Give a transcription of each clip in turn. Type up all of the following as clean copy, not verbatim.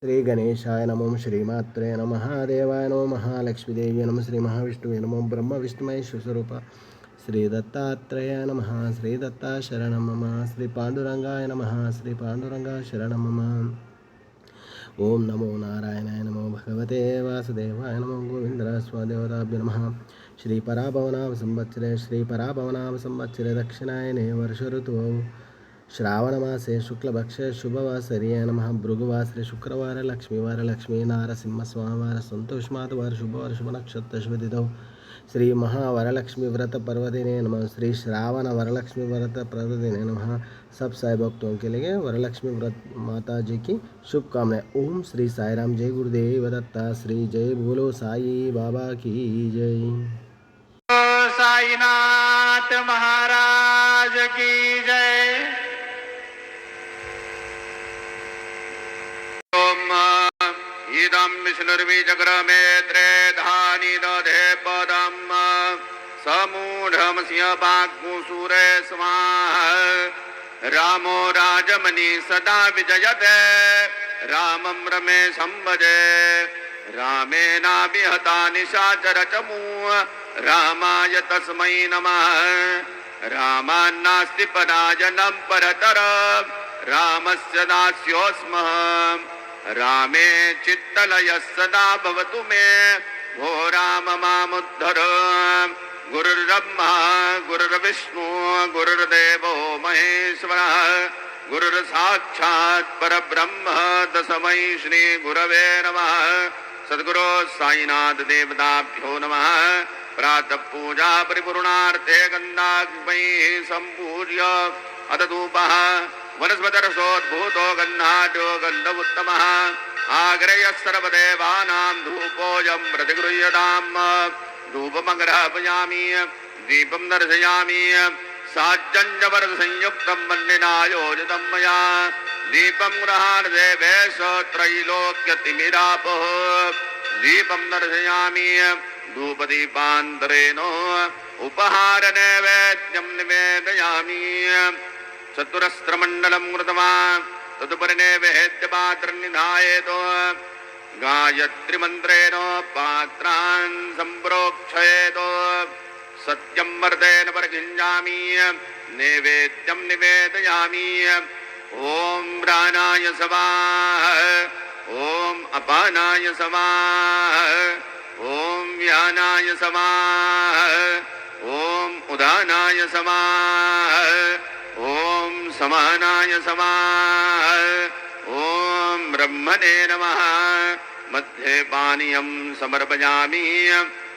श्री गणेशाय नमो श्रीमात्रे नमः देवाय नमो महालक्ष्मीदेवी नमः श्री महाविष्णुवे नमो ब्रह्म विष्णुमहेश्वर स्वरूप श्री दत्तात्रेयाय नमः श्री दत्ता शरणं मम श्री पांडुरंगाय नमः श्री पांडुरंगा शरणं मम ओम नमो नारायणाय नमो भगवते वासुदेवाय नमो गोविन्दरास्वादेवताभ्यो नमः श्री पराभवनाम संवत्सरे श्री पराभवनाम संवत्सरे दक्षिणायने वर्ष ऋतुौ श्रावणमासे शुक्लपक्षे शुभवासर्ये नमः भृगुवासरे शुक्रवार लक्ष्मीवार लक्ष्मी नारसिंह स्वामवार संतोषमातवार शुभवार शुभनक्षत्र शुभतिथौ श्री महावरलक्ष्मी व्रत पर्वदिने नमः श्री श्रावण वरलक्ष्मी व्रत पर्वदिने नमः सब साई भक्तों के लिए वरलक्ष्मी व्रत माता जी की शुभकामनाएं। ओम श्री साई राम जय गुरुदेव दत्ता श्री जय बोलो साई बाबा की जय। साईनाथ महाराज की जय। ओम इदं विष्णुर्विजग्रमे त्रेधानि दधे पदम् समूढमस्य वाग्मुसूरे स्वाहा। रामो राजमणि सदा विजयते रामं रमेशं भजे। रामेणाभिहता निशाचरचमू रामाय तस्मै नमः। रामान्नास्ति पराजनं परतर रामस्य दास्योऽस्मः। रामे चित्तलयः सदा भवतु मे भो राम मामुद्धर। गुरुर्ब्रह्मा गुरुर्विष्णु गुरुर्देवो महेश्वरः गुरुर्साक्षात् परब्रह्म तस्मै श्री गुरवे नमः। सद्गुरो साईनाथ देवताभ्यो नमः। प्रातः पूजा परिपूर्णार्थे गन्धाग्मैः सम्पूज्य अथ धूपः वनस्पतिरसोद्भूतो गन्धाढ्यो गन्ध उत्तमः। आग्रह्य सर्वदेवानां धूपोऽयं प्रतिगृह्यताम्। धूपमग्रापयामि दीपं दर्शयामि साज्जन्यवरदसंयुक्तं वह्निनायोजितं मया। दीपं गृहाण देवेश त्रैलोक्यतिमिरापः। दीपं दर्शयामि धूपदीपान्तरेण उपहारनैवेद्यं निवेदयामि। चतुरस्रमण्डलं कृतवान् तदुपरि नैवेद्यपात्रं निधायेत्। गायत्रीमन्त्रेण पात्रान् सम्प्रोक्षयेत्। सत्यं वर्धेन परिगृह्णामि नैवेद्यं निवेदयामि। ॐ प्राणाय स्वाहा ॐ अपानाय स्वाहा ॐ व्यानाय स्वाहा ॐ उदानाय स्वाहा ॐ समानाय स्वाहा ॐ ब्रह्मणे नमः। मध्ये पानीयं समर्पयामि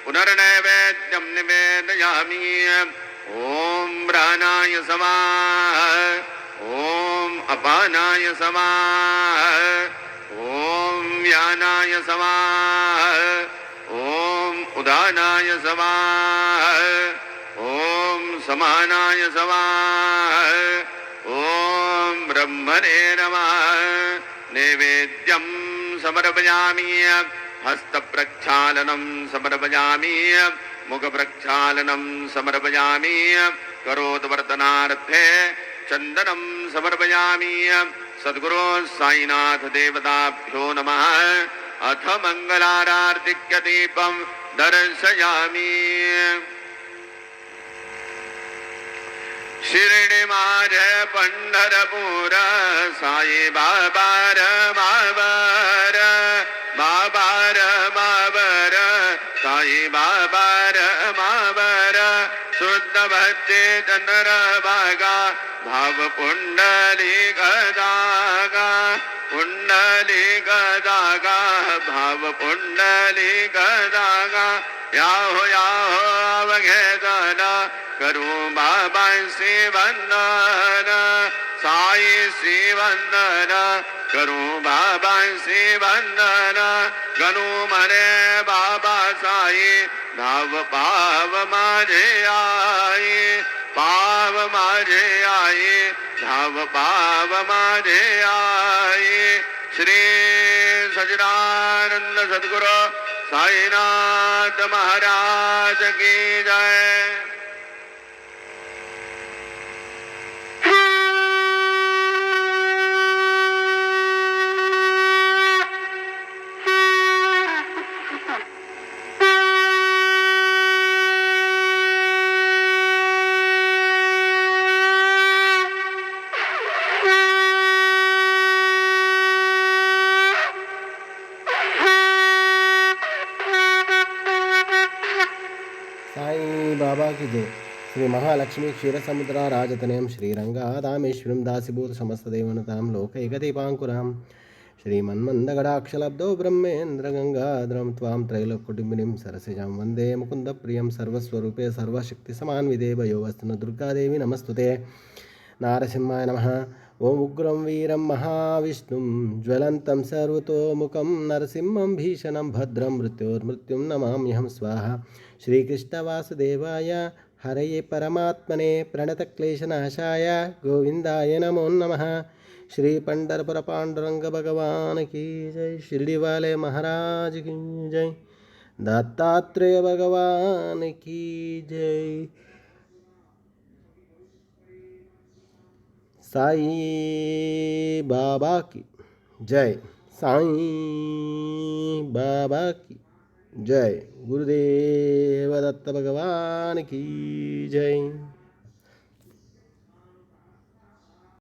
पुनर्नैवेद्यं निवेदयामि। ॐ प्राणाय स्वाहा ॐ अपानाय स्वाहा ॐ व्यानाय स्वाहा ॐ उदानाय स्वाहा ॐ समानाय स्वाहा ॐ ब्रह्मणे नमः। नैवेद्यं समर्पयामि हस्तप्रक्षालनं समर्पयामि मुखप्रक्षालनं समर्पयामि करोद्वर्तनार्थे चन्दनं समर्पयामि। सद्गुरो साईनाथ देवताभ्यो नमः। अथ मङ्गलारार्तिक्यदीपं दर्शयामि। शिर्डी माझे पंढरपूर साई बाबार मावर बाबार मावर साई बाबार मावर। शुद्ध भक्ती चंद्र भागा भाव पुंडली गदागा पुंडली गदागा भाव पुंडली गदागा। याहो अवघेदन करू बाबांशी वंदन साई श्री वंदन करू बाबांशी वंदन। गणू मरे बाबा साई धाव पाव माझे आई पाव माझे आई धाव पाव माझे आई। श्री सच्चिदानंद सद्गुरु साईनाथ महाराज की जय। बाबा की जय. श्री महालक्ष्मी क्षीरसमुद्रा राजतनयं श्रीरंगादामेश्वरीं दासीभूत समस्तदेवनतां लोकैकदीपाङ्कुरां श्रीमन्मन्दगडाक्षलब्धो ब्रह्मेन्द्रगङ्गाधरं त्वां त्रैलोक्यकुटुम्बिनीं सरसिजां वन्दे मुकुन्दप्रियं सर्वस्वरूपे सर्वशक्तिसमान्विते वयोवस्तु दुर्गादेवी नमस्तुते. नारसिंहाय नमः. ओम उग्रं वीरं महाविष्णुं ज्वलन्तं सर्वतोमुखं नरसिंहं भीषणं भद्रं मृत्योर्मृत्युं नमाम्यहं स्वाहा. श्रीकृष्णवासुदेवाय हरये परमात्मने प्रणतक्लेशनाशाय गोविन्दाय नमो नमः. श्री पंढरपुर पांडुरंग भगवान की जय. शिरडीवाले महाराज की जय. दत्तात्रेय भगवान की जय. साईं बाबा की जय. साईं बाबा की जय. गुरुदेव दत्त भगवान की जय.